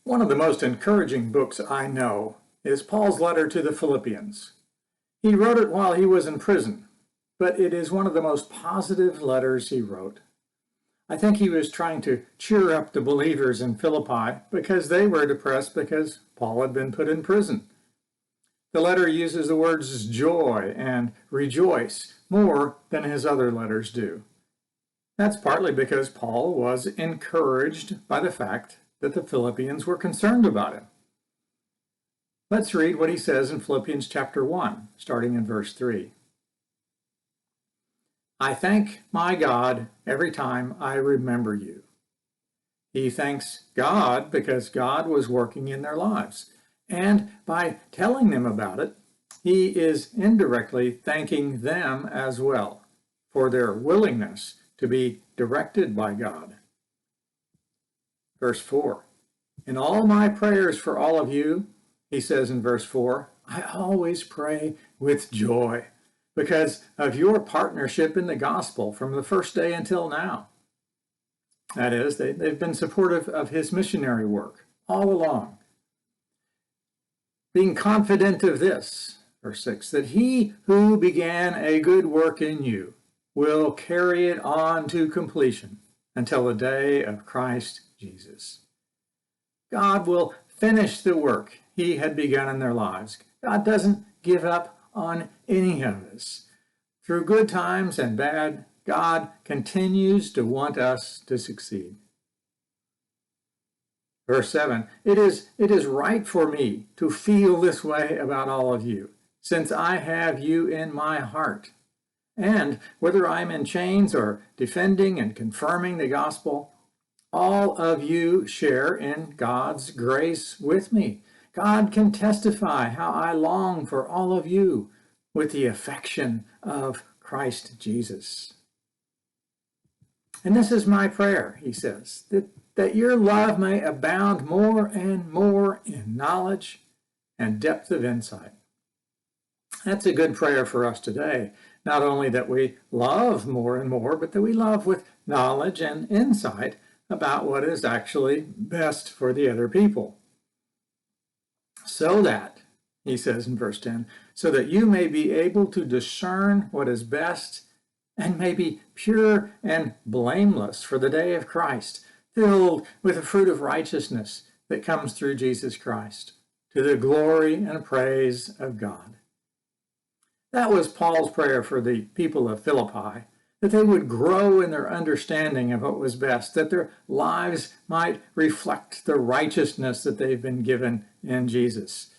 One of the most encouraging books I know is Paul's letter to the Philippians. He wrote it while he was in prison, but it is one of the most positive letters he wrote. I think he was trying to cheer up the believers in Philippi because they were depressed because Paul had been put in prison. The letter uses the words joy and rejoice more than his other letters do. That's partly because Paul was encouraged by the fact that the Philippians were concerned about him. Let's read what he says in Philippians chapter 1, starting in verse 3. I thank my God every time I remember you. He thanks God because God was working in their lives. And by telling them about it, he is indirectly thanking them as well for their willingness to be directed by God. Verse 4, in all my prayers for all of you, he says in verse 4, I always pray with joy because of your partnership in the gospel from the first day until now. That is, they've been supportive of his missionary work all along. Being confident of this, verse 6, that he who began a good work in you will carry it on to completion until the day of Christ Jesus. God will finish the work he had begun in their lives. God doesn't give up on any of us. Through good times and bad, God continues to want us to succeed. Verse 7, it is right for me to feel this way about all of you, since I have you in my heart. And whether I'm in chains or defending and confirming the gospel, all of you share in God's grace with me. God can testify how I long for all of you with the affection of Christ Jesus. And this is my prayer, he says, that your love may abound more and more in knowledge and depth of insight. That's a good prayer for us today. Not only that we love more and more, but that we love with knowledge and insight about what is actually best for the other people. So that, he says in verse 10, so that you may be able to discern what is best and may be pure and blameless for the day of Christ, filled with the fruit of righteousness that comes through Jesus Christ, to the glory and praise of God. That was Paul's prayer for the people of Philippi, that they would grow in their understanding of what was best, that their lives might reflect the righteousness that they've been given in Jesus.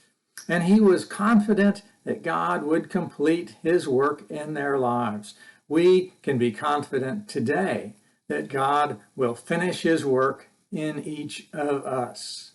And he was confident that God would complete his work in their lives. We can be confident today that God will finish his work in each of us.